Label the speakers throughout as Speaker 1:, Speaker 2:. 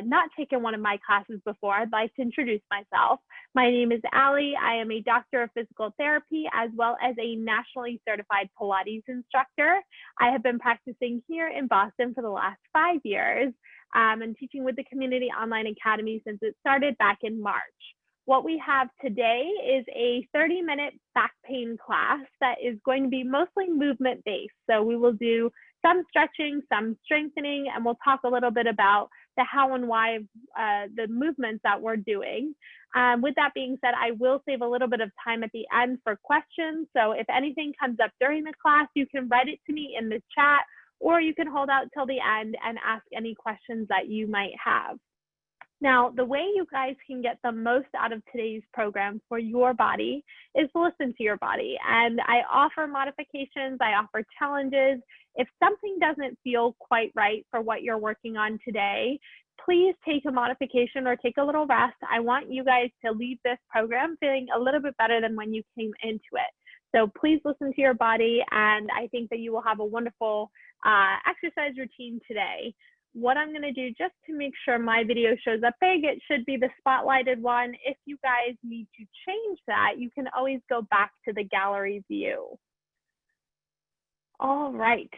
Speaker 1: Not taken one of my classes before, I'd like to introduce myself. My name is Allie. I am a doctor of physical therapy as well as a nationally certified Pilates instructor. I have been practicing here in Boston for the last 5 years and teaching with the Community Online Academy since it started back in March. What we have today is a 30-minute back pain class that is going to be mostly movement-based. So we will do some stretching, some strengthening, and we'll talk a little bit about the how and why of the movements that we're doing. With that being said, I will save a little bit of time at the end for questions. So if anything comes up during the class, you can write it to me in the chat, or you can hold out till the end and ask any questions that you might have. Now, the way you guys can get the most out of today's program for your body is to listen to your body. And I offer modifications, I offer challenges. If something doesn't feel quite right for what you're working on today, please take a modification or take a little rest. I want you guys to leave this program feeling a little bit better than when you came into it. So please listen to your body, and I think that you will have a wonderful exercise routine today. What I'm going to do, just to make sure my video shows up big, it should be the spotlighted one. If you guys need to change that, you can always go back to the gallery view. All right,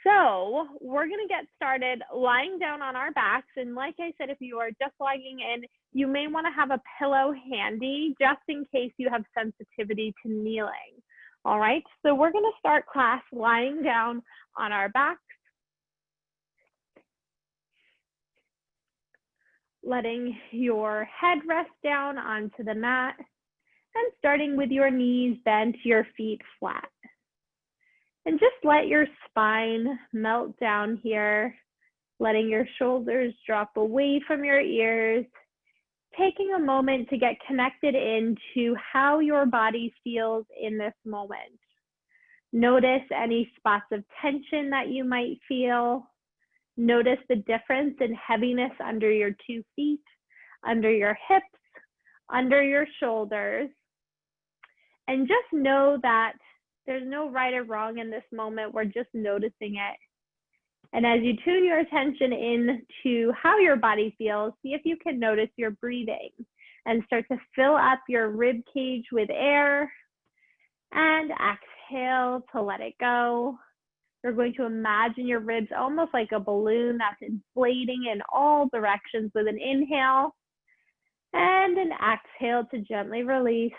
Speaker 1: so we're going to get started lying down on our backs. And like I said, if you are just logging in, you may want to have a pillow handy just in case you have sensitivity to kneeling. All right, so we're going to start class lying down on our backs. Letting your head rest down onto the mat and starting with your knees bent, your feet flat. And just let your spine melt down here, letting your shoulders drop away from your ears, taking a moment to get connected into how your body feels in this moment. Notice any spots of tension that you might feel. Notice the difference in heaviness under your 2 feet, under your hips, under your shoulders. And just know that there's no right or wrong in this moment. We're just noticing it. And as you tune your attention into how your body feels, see if you can notice your breathing and start to fill up your rib cage with air and exhale to let it go. You're going to imagine your ribs almost like a balloon that's inflating in all directions with an inhale and an exhale to gently release.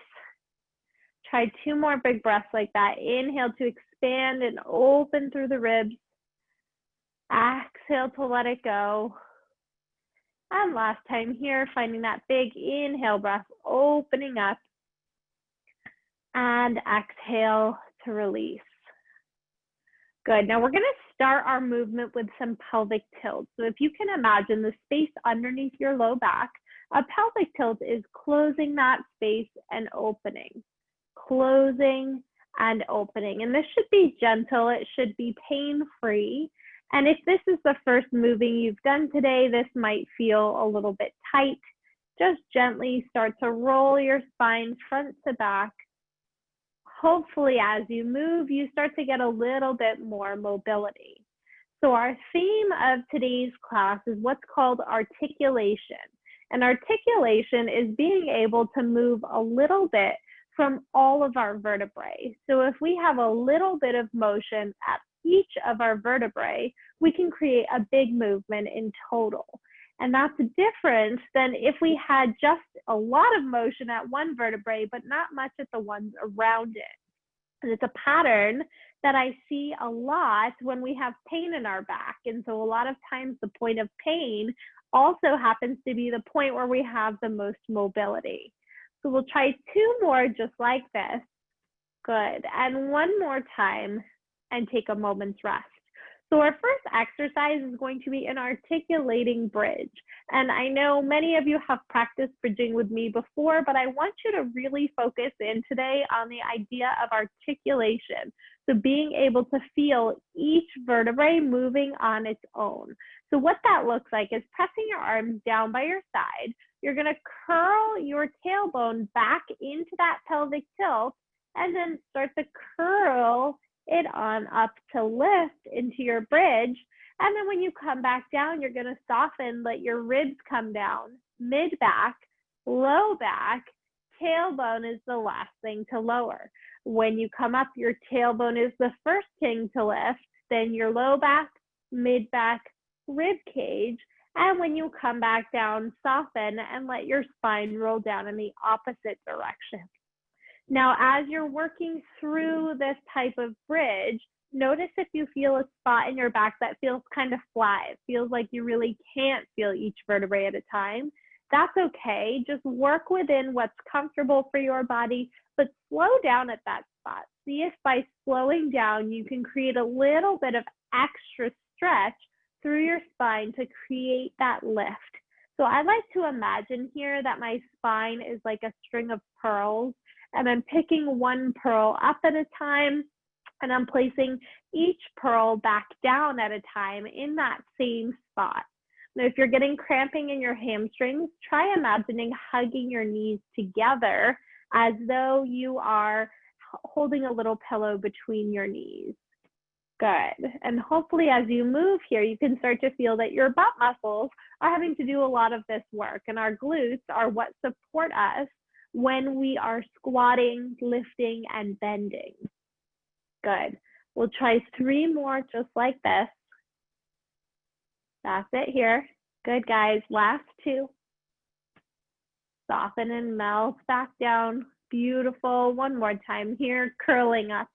Speaker 1: Try 2 more big breaths like that. Inhale to expand and open through the ribs. Exhale to let it go. And last time here, finding that big inhale breath, opening up. And exhale to release. Good. Now we're going to start our movement with some pelvic tilt. So if you can imagine the space underneath your low back, a pelvic tilt is closing that space and opening, closing and opening. And this should be gentle. It should be pain-free. And if this is the first moving you've done today, this might feel a little bit tight. Just gently start to roll your spine front to back. Hopefully, as you move, you start to get a little bit more mobility. So our theme of today's class is what's called articulation. And articulation is being able to move a little bit from all of our vertebrae. So if we have a little bit of motion at each of our vertebrae, we can create a big movement in total. And that's different than if we had just a lot of motion at one vertebrae, but not much at the ones around it. And it's a pattern that I see a lot when we have pain in our back. And so a lot of times the point of pain also happens to be the point where we have the most mobility. So we'll try 2 more just like this. Good. And 1 more time and take a moment's rest. So our first exercise is going to be an articulating bridge. And I know many of you have practiced bridging with me before, but I want you to really focus in today on the idea of articulation. So being able to feel each vertebrae moving on its own. So what that looks like is pressing your arms down by your side. You're going to curl your tailbone back into that pelvic tilt and then start to curl it on up to lift into your bridge. And then when you come back down, you're going to soften, let your ribs come down, mid back, low back, tailbone is the last thing to lower. When you come up, your tailbone is the first thing to lift, then your low back, mid back, rib cage. And when you come back down, soften and let your spine roll down in the opposite direction. Now, as you're working through this type of bridge, notice if you feel a spot in your back that feels kind of flat. It feels like you really can't feel each vertebrae at a time. That's okay. Just work within what's comfortable for your body, but slow down at that spot. See if by slowing down, you can create a little bit of extra stretch through your spine to create that lift. So I like to imagine here that my spine is like a string of pearls, and I'm picking one pearl up at a time, and I'm placing each pearl back down at a time in that same spot. Now, if you're getting cramping in your hamstrings, try imagining hugging your knees together as though you are holding a little pillow between your knees. Good. And hopefully as you move here, you can start to feel that your butt muscles are having to do a lot of this work, and our glutes are what support us when we are squatting, lifting, and bending. Good. We'll try 3 more just like this. That's it here. Good, guys. Last 2. Soften and melt back down. Beautiful. One more time here, curling up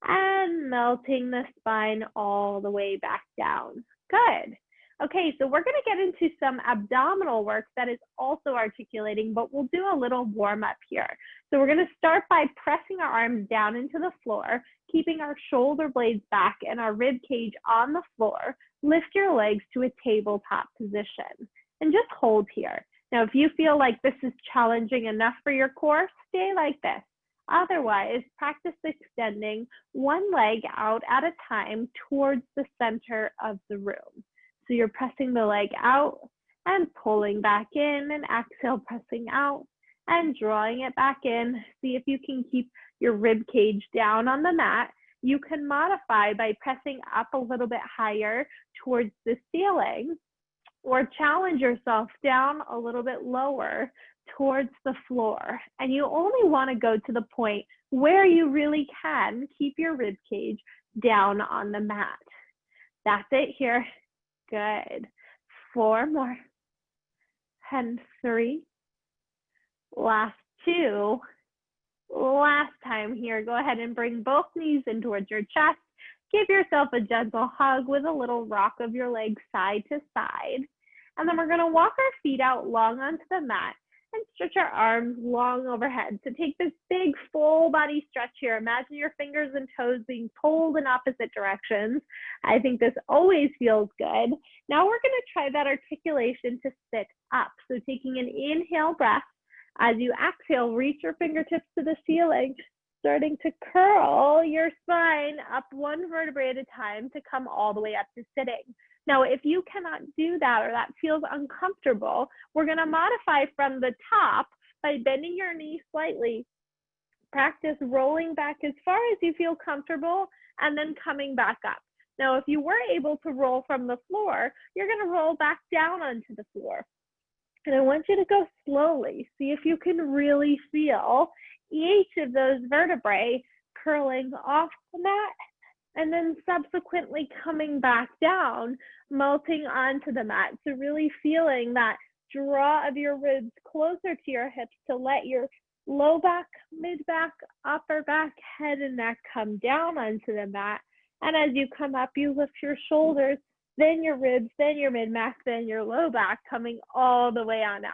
Speaker 1: and melting the spine all the way back down. Good. Okay, so we're going to get into some abdominal work that is also articulating, but we'll do a little warm up here. So we're going to start by pressing our arms down into the floor, keeping our shoulder blades back and our rib cage on the floor. Lift your legs to a tabletop position and just hold here. Now, if you feel like this is challenging enough for your core, stay like this. Otherwise, practice extending one leg out at a time towards the center of the room. So you're pressing the leg out and pulling back in, and exhale, pressing out and drawing it back in. See if you can keep your rib cage down on the mat. You can modify by pressing up a little bit higher towards the ceiling, or challenge yourself down a little bit lower towards the floor. And you only want to go to the point where you really can keep your rib cage down on the mat. That's it here. Good. 4 more. And 3. Last 2. Last time here. Go ahead and bring both knees in towards your chest. Give yourself a gentle hug with a little rock of your legs side to side. And then we're going to walk our feet out long onto the mat and stretch our arms long overhead. So take this big full body stretch here. Imagine your fingers and toes being pulled in opposite directions. I think this always feels good. Now we're going to try that articulation to sit up. So taking an inhale breath. As you exhale, reach your fingertips to the ceiling, starting to curl your spine up one vertebrae at a time to come all the way up to sitting. Now, if you cannot do that or that feels uncomfortable, we're going to modify from the top by bending your knee slightly. Practice rolling back as far as you feel comfortable and then coming back up. Now, if you were able to roll from the floor, you're going to roll back down onto the floor. And I want you to go slowly. See if you can really feel each of those vertebrae curling off the mat, and then subsequently coming back down, melting onto the mat. So really feeling that draw of your ribs closer to your hips to let your low back, mid back, upper back, head and neck come down onto the mat. And as you come up, you lift your shoulders, then your ribs, then your mid back, then your low back, coming all the way on up.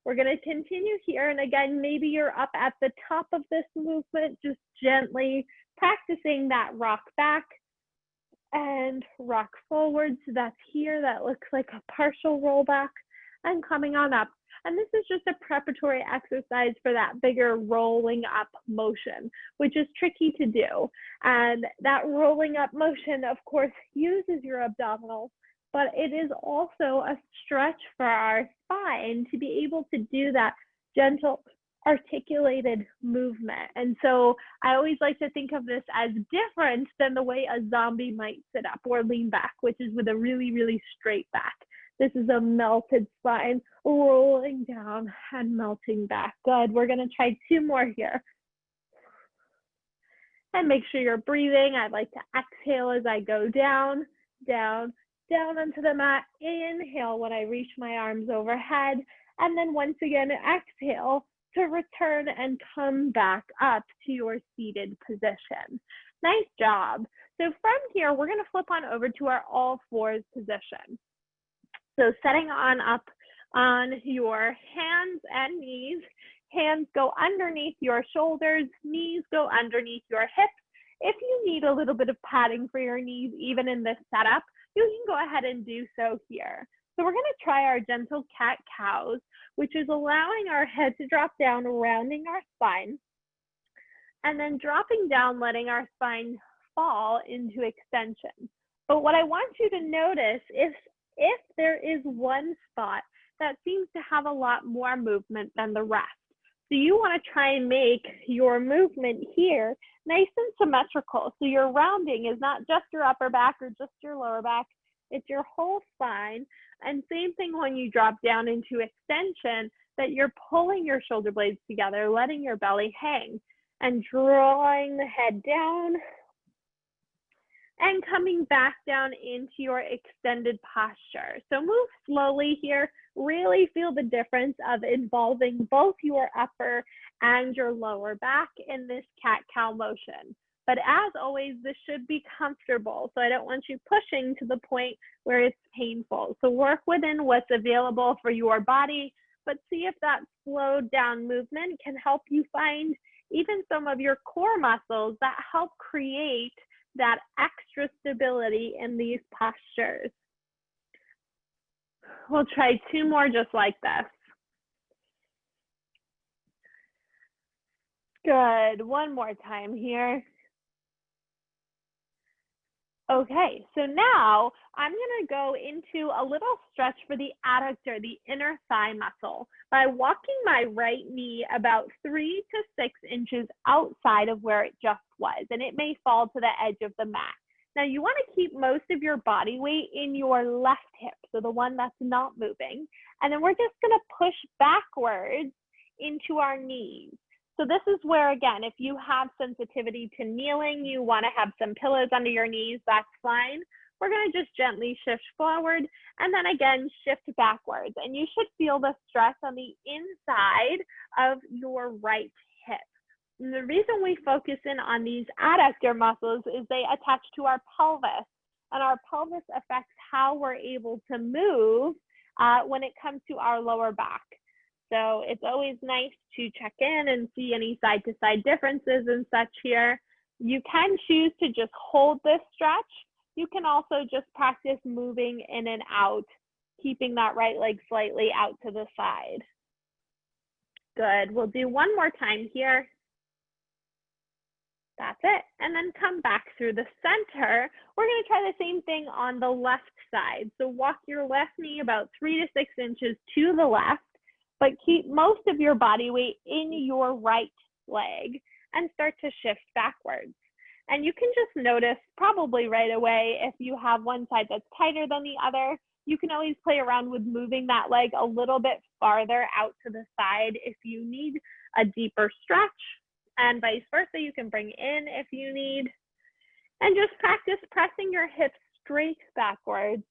Speaker 1: We're going to continue here. And again, maybe you're up at the top of this movement, just gently practicing that rock back and rock forward. So that's here. That looks like a partial rollback and coming on up. And this is just a preparatory exercise for that bigger rolling up motion, which is tricky to do. And that rolling up motion, of course, uses your abdominals, but it is also a stretch for our spine to be able to do that gentle articulated movement. And so I always like to think of this as different than the way a zombie might sit up or lean back, which is with a really, really straight back. This is a melted spine, rolling down and melting back. Good. We're going to try 2 more here. And make sure you're breathing. I like to exhale as I go down, down, down onto the mat. Inhale when I reach my arms overhead. And then once again, exhale to return and come back up to your seated position. Nice job. So from here, we're going to flip on over to our all fours position. So setting on up on your hands and knees. Hands go underneath your shoulders, knees go underneath your hips. If you need a little bit of padding for your knees, even in this setup, you can go ahead and do so here. So we're going to try our gentle cat-cows, which is allowing our head to drop down, rounding our spine, and then dropping down, letting our spine fall into extension. But what I want you to notice is if there is one spot that seems to have a lot more movement than the rest. So you want to try and make your movement here nice and symmetrical. So your rounding is not just your upper back or just your lower back, it's your whole spine. And same thing when you drop down into extension, that you're pulling your shoulder blades together, letting your belly hang and drawing the head down and coming back down into your extended posture. So move slowly here. Really feel the difference of involving both your upper and your lower back in this cat-cow motion. But as always, this should be comfortable. So I don't want you pushing to the point where it's painful. So work within what's available for your body, but see if that slowed down movement can help you find even some of your core muscles that help create that extra stability in these postures. We'll try 2 more just like this. Good, 1 more time here. Okay, so now I'm gonna go into a little stretch for the adductor, the inner thigh muscle, by walking my right knee about 3 to 6 inches outside of where it just was, and it may fall to the edge of the mat. Now you wanna keep most of your body weight in your left hip, so the one that's not moving, and then we're just gonna push backwards into our knees. So this is where, again, if you have sensitivity to kneeling, you want to have some pillows under your knees, that's fine. We're going to just gently shift forward and then again shift backwards. And you should feel the stress on the inside of your right hip. And the reason we focus in on these adductor muscles is they attach to our pelvis, and our pelvis affects how we're able to move when it comes to our lower back. So it's always nice to check in and see any side-to-side differences and such here. You can choose to just hold this stretch. You can also just practice moving in and out, keeping that right leg slightly out to the side. Good, we'll do 1 more time here. That's it, and then come back through the center. We're gonna try the same thing on the left side. So walk your left knee about 3 to 6 inches to the left, but keep most of your body weight in your right leg and start to shift backwards. And you can just notice probably right away if you have one side that's tighter than the other. You can always play around with moving that leg a little bit farther out to the side if you need a deeper stretch, and vice versa. You can bring in if you need, and just practice pressing your hips straight backwards.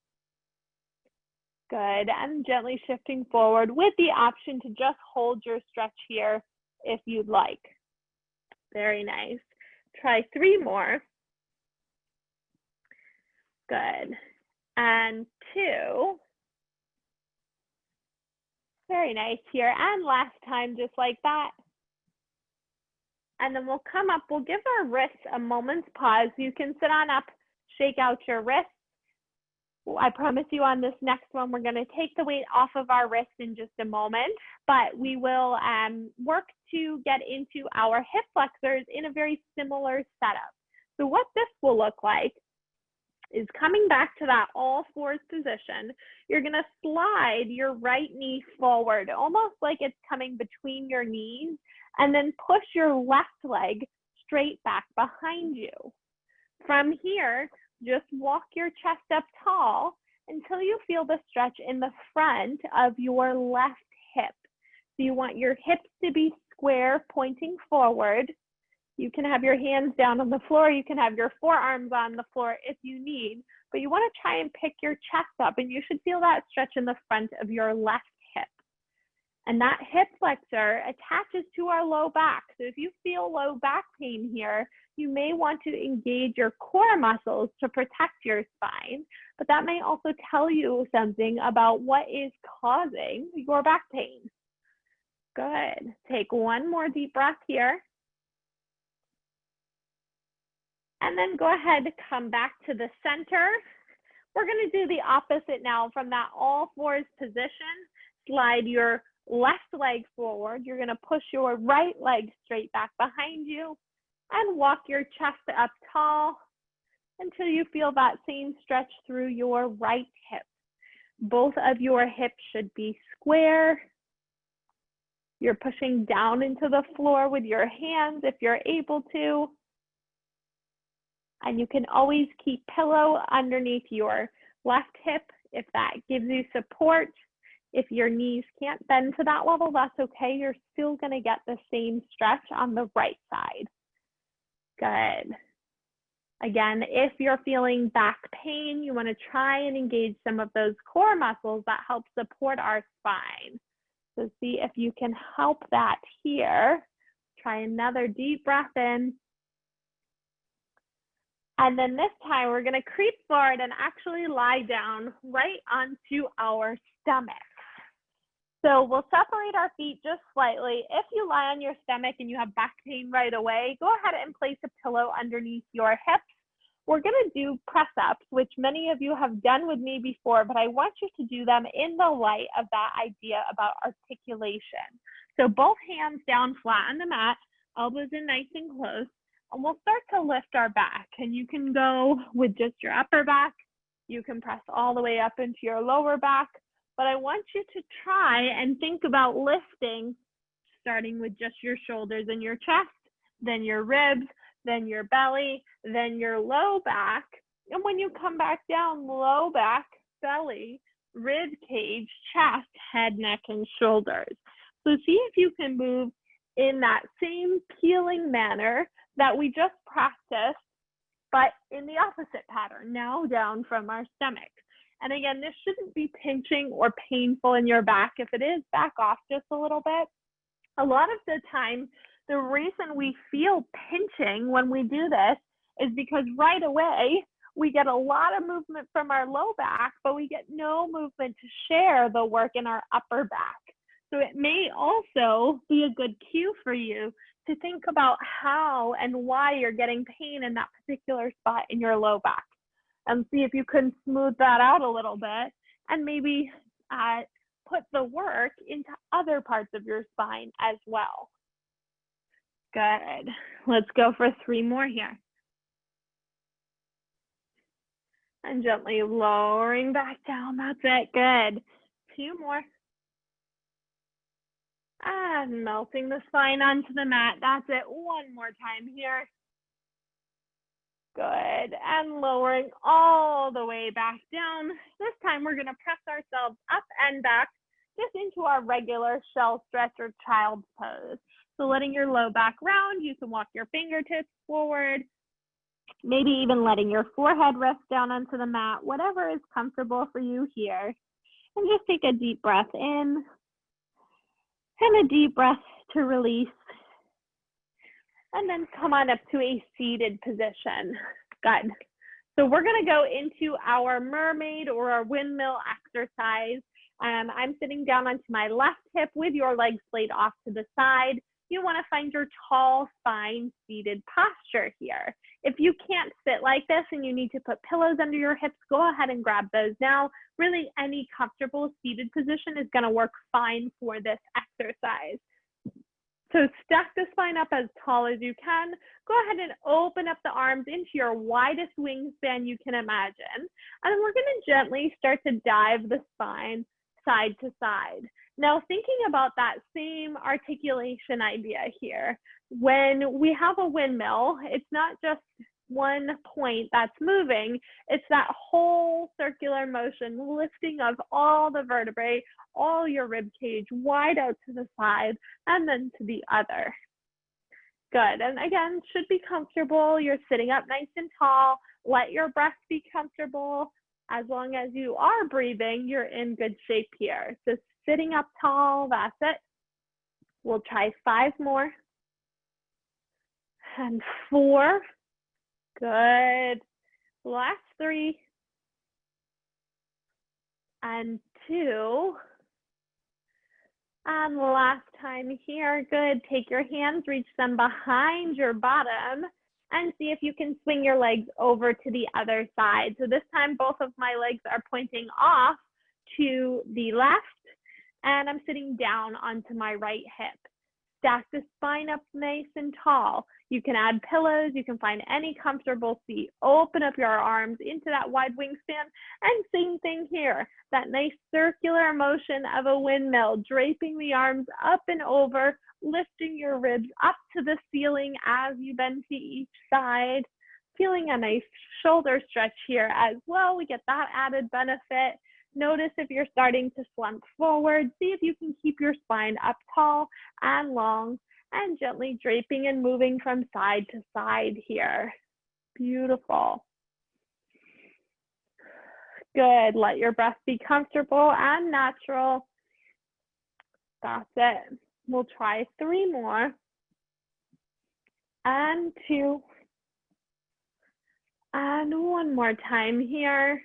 Speaker 1: Good, and gently shifting forward with the option to just hold your stretch here if you'd like. Very nice. Try 3 more. Good, and 2. Very nice here, and last time just like that. And then we'll come up, we'll give our wrists a moment's pause. You can sit on up, shake out your wrists. I promise you on this next one, we're going to take the weight off of our wrist in just a moment, but we will work to get into our hip flexors in a very similar setup. So what this will look like is coming back to that all fours position. You're gonna slide your right knee forward, almost like it's coming between your knees, and then push your left leg straight back behind you. From here, just walk your chest up tall until you feel the stretch in the front of your left hip. So you want your hips to be square, pointing forward. You can have your hands down on the floor. You can have your forearms on the floor if you need, but you want to try and pick your chest up, and you should feel that stretch in the front of your left hip. And that hip flexor attaches to our low back. So if you feel low back pain here, you may want to engage your core muscles to protect your spine, but that may also tell you something about what is causing your back pain. Good. Take one more deep breath here. And then go ahead to come back to the center. We're going to do the opposite now from that all fours position. Slide your left leg forward. You're going to push your right leg straight back behind you and walk your chest up tall until you feel that same stretch through your right hip. Both of your hips should be square. You're pushing down into the floor with your hands if you're able to. And you can always keep pillow underneath your left hip if that gives you support. If your knees can't bend to that level, that's okay. You're still going to get the same stretch on the right side. Good. Again, if you're feeling back pain, you want to try and engage some of those core muscles that help support our spine. So see if you can help that here. Try another deep breath in. And then this time we're going to creep forward and actually lie down right onto our stomach. So we'll separate our feet just slightly. If you lie on your stomach and you have back pain right away, go ahead and place a pillow underneath your hips. We're going to do press-ups, which many of you have done with me before, but I want you to do them in the light of that idea about articulation. So both hands down flat on the mat, elbows in nice and close, and we'll start to lift our back. And you can go with just your upper back. You can press all the way up into your lower back. But I want you to try and think about lifting, starting with just your shoulders and your chest, then your ribs, then your belly, then your low back. And when you come back down, low back, belly, rib cage, chest, head, neck, and shoulders. So see if you can move in that same peeling manner that we just practiced, but in the opposite pattern, now down from our stomach. And again, this shouldn't be pinching or painful in your back. If it is, back off just a little bit. A lot of the time, the reason we feel pinching when we do this is because right away, we get a lot of movement from our low back, but we get no movement to share the work in our upper back. So it may also be a good cue for you to think about how and why you're getting pain in that particular spot in your low back, and see if you can smooth that out a little bit and maybe put the work into other parts of your spine as well. Good. Let's go for 3 more here. And gently lowering back down. That's it. Good. 2 more. And melting the spine onto the mat. That's it. 1 more time here. Good. And lowering all the way back down. This time we're going to press ourselves up and back just into our regular shell stretch or child's pose. So letting your low back round, you can walk your fingertips forward, maybe even letting your forehead rest down onto the mat, whatever is comfortable for you here. And just take a deep breath in and a deep breath to release. And then come on up to a seated position. Good. So we're going to go into our mermaid or our windmill exercise. I'm sitting down onto my left hip with your legs laid off to the side. You want to find your tall spine seated posture here. If you can't sit like this and you need to put pillows under your hips, go ahead and grab those now. Really, any comfortable seated position is going to work fine for this exercise. So stack the spine up as tall as you can. Go ahead and open up the arms into your widest wingspan you can imagine. And then we're going to gently start to dive the spine side to side. Now, thinking about that same articulation idea here, when we have a windmill, it's not just one point that's moving, it's that whole circular motion, lifting of all the vertebrae, all your rib cage wide out to the side and then to the other. Good, and again, should be comfortable. You're sitting up nice and tall. Let your breath be comfortable. As long as you are breathing, you're in good shape here. So sitting up tall, that's it. We'll try 5 more. And 4. Good. Last 3. And 2. And last time here. Good. Take your hands, reach them behind your bottom, and see if you can swing your legs over to the other side. So this time, both of my legs are pointing off to the left, and I'm sitting down onto my right hip. Stack the spine up nice and tall. You can add pillows. You can find any comfortable seat. Open up your arms into that wide wingspan. And same thing here, that nice circular motion of a windmill, draping the arms up and over, lifting your ribs up to the ceiling as you bend to each side. Feeling a nice shoulder stretch here as well. We get that added benefit. Notice if you're starting to slump forward. See if you can keep your spine up tall and long, and gently draping and moving from side to side here. Beautiful. Good. Let your breath be comfortable and natural. That's it. We'll try 3 more. And 2. And 1 more time here.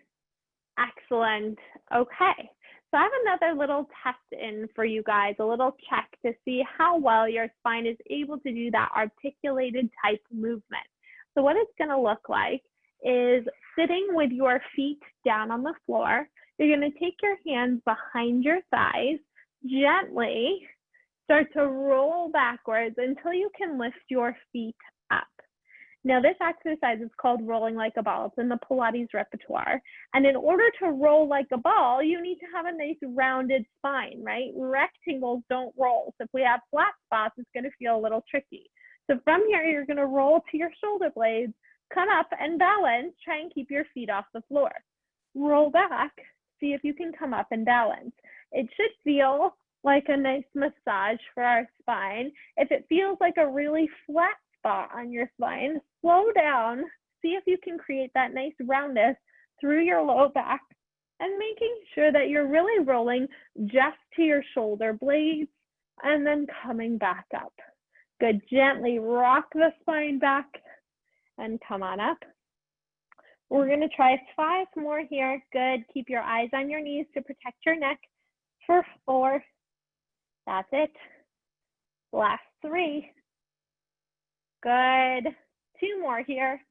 Speaker 1: Excellent. Okay. So I have another little test in for you guys, a little check to see how well your spine is able to do that articulated type movement. So what it's going to look like is sitting with your feet down on the floor. You're going to take your hands behind your thighs, gently start to roll backwards until you can lift your feet up. Now, this exercise is called rolling like a ball. It's in the Pilates repertoire. And in order to roll like a ball, you need to have a nice rounded spine, right? Rectangles don't roll. So if we have flat spots, it's going to feel a little tricky. So from here, you're going to roll to your shoulder blades, come up and balance. Try and keep your feet off the floor. Roll back. See if you can come up and balance. It should feel like a nice massage for our spine. If it feels like a really flat spot on your spine, slow down, see if you can create that nice roundness through your low back, and making sure that you're really rolling just to your shoulder blades and then coming back up. Good. Gently rock the spine back and come on up. We're going to try 5 more here. Good. Keep your eyes on your knees to protect your neck for 4. That's it. Last 3. Good. 2 more here.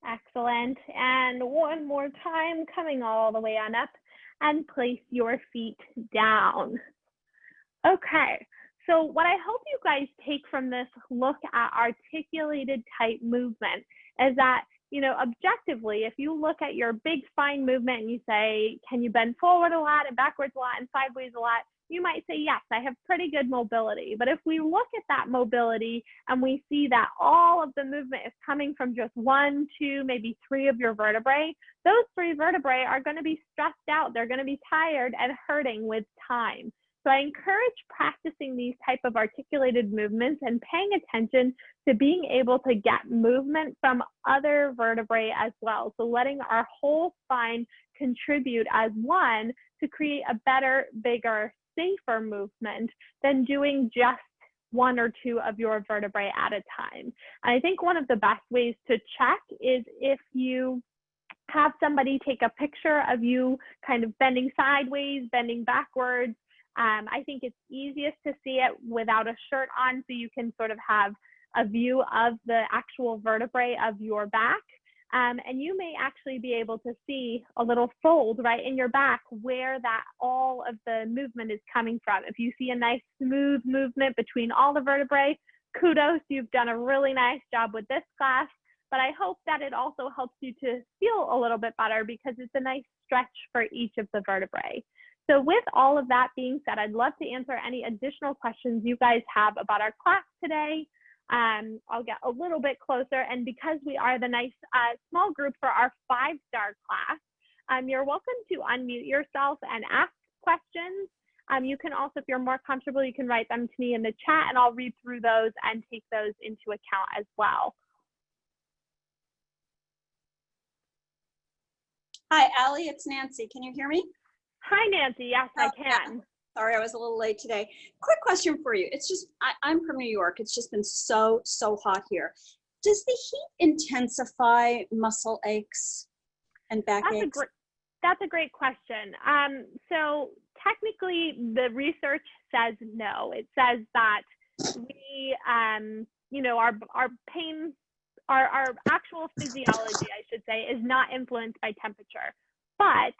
Speaker 1: Excellent. And 1 more time, coming all the way on up, and place your feet down. Okay. So what I hope you guys take from this look at articulated type movement is that, you know, objectively, if you look at your big spine movement and you say, can you bend forward a lot and backwards a lot and sideways a lot? You might say, yes, I have pretty good mobility. But if we look at that mobility and we see that all of the movement is coming from just 1, 2, maybe 3 of your vertebrae, those 3 vertebrae are going to be stressed out. They're going to be tired and hurting with time. So I encourage practicing these type of articulated movements and paying attention to being able to get movement from other vertebrae as well. So letting our whole spine contribute as one to create a better, bigger, safer movement than doing just 1 or 2 of your vertebrae at a time. And I think one of the best ways to check is if you have somebody take a picture of you kind of bending sideways, bending backwards. I think it's easiest to see it without a shirt on, so you can sort of have a view of the actual vertebrae of your back. And you may actually be able to see a little fold right in your back where that all of the movement is coming from. If you see a nice smooth movement between all the vertebrae, kudos, you've done a really nice job with this class. But I hope that it also helps you to feel a little bit better because it's a nice stretch for each of the vertebrae. So with all of that being said, I'd love to answer any additional questions you guys have about our class today. I'll get a little bit closer, and because we are the nice small group for our 5-star class, you're welcome to unmute yourself and ask questions. You can also, if you're more comfortable, you can write them to me in the chat and I'll read through those and take those into account as well.
Speaker 2: Hi, Allie, it's Nancy. Can you hear me?
Speaker 1: Hi, Nancy. Yes, I can.
Speaker 2: Yeah. Sorry, I was a little late today. Quick question for you. It's just, I'm from New York. It's just been so hot here. Does the heat intensify muscle aches and back aches?
Speaker 1: That's a great question. So technically, the research says no. It says that we, you know, our pain, our actual physiology, I should say, is not influenced by temperature. But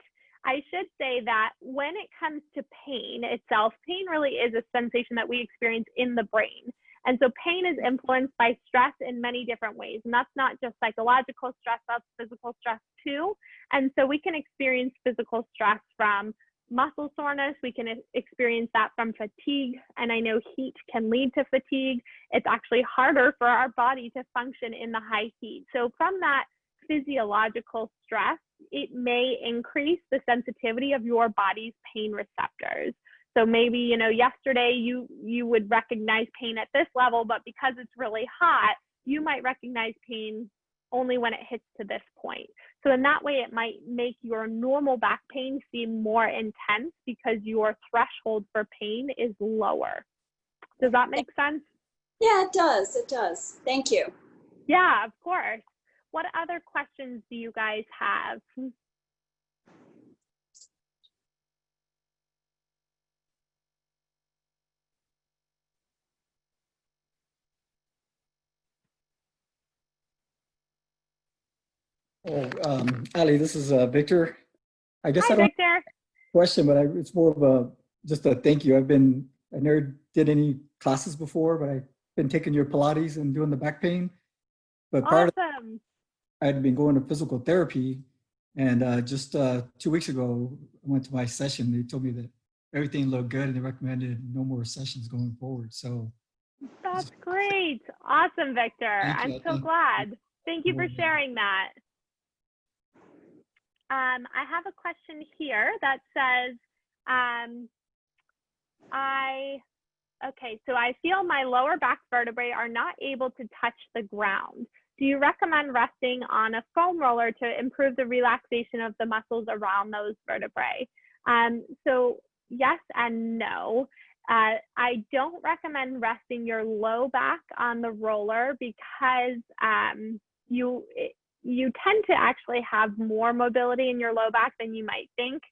Speaker 1: I should say that when it comes to pain itself, pain really is a sensation that we experience in the brain. And so pain is influenced by stress in many different ways. And that's not just psychological stress, that's physical stress too. And so we can experience physical stress from muscle soreness. We can experience that from fatigue. And I know heat can lead to fatigue. It's actually harder for our body to function in the high heat. So from that physiological stress, it may increase the sensitivity of your body's pain receptors. So maybe, you know, yesterday you would recognize pain at this level, but because it's really hot, you might recognize pain only when it hits to this point. So in that way, it might make your normal back pain seem more intense because your threshold for pain is lower. Does that make sense?
Speaker 2: Yeah, it does. It does. Thank you.
Speaker 1: Yeah, of course. What other questions do you guys have?
Speaker 3: Allie, this is Victor. I guess
Speaker 1: Hi,
Speaker 3: I don't
Speaker 1: Victor.
Speaker 3: have a question, but it's more of just a thank you. I never did any classes before, but I've been taking your Pilates and doing the back pain. But prior to that, I had been going to physical therapy, and just 2 weeks ago, I went to my session. They told me that everything looked good, and they recommended no more sessions going forward. So
Speaker 1: that's great. Awesome, Victor. I'm so glad. Thank you for sharing that. I have a question here that says, okay, so I feel my lower back vertebrae are not able to touch the ground. Do you recommend resting on a foam roller to improve the relaxation of the muscles around those vertebrae? So yes and no. I don't recommend resting your low back on the roller because you tend to actually have more mobility in your low back than you might think,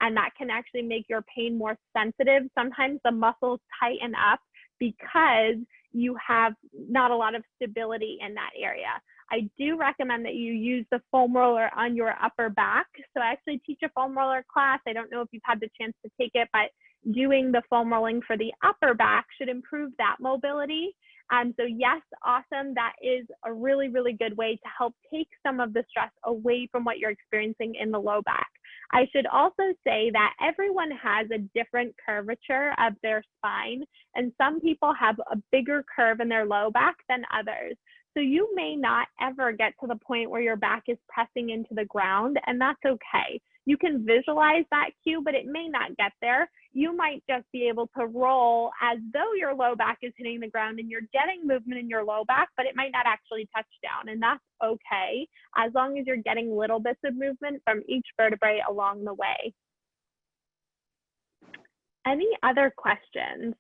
Speaker 1: and that can actually make your pain more sensitive. Sometimes the muscles tighten up because you have not a lot of stability in that area. I do recommend that you use the foam roller on your upper back. So I actually teach a foam roller class. I don't know if you've had the chance to take it, but doing the foam rolling for the upper back should improve that mobility. So yes, awesome. That is a really, really good way to help take some of the stress away from what you're experiencing in the low back. I should also say that everyone has a different curvature of their spine, and some people have a bigger curve in their low back than others. So you may not ever get to the point where your back is pressing into the ground, and that's okay. You can visualize that cue, but it may not get there. You might just be able to roll as though your low back is hitting the ground and you're getting movement in your low back, but it might not actually touch down, and that's okay, as long as you're getting little bits of movement from each vertebrae along the way. Any other questions?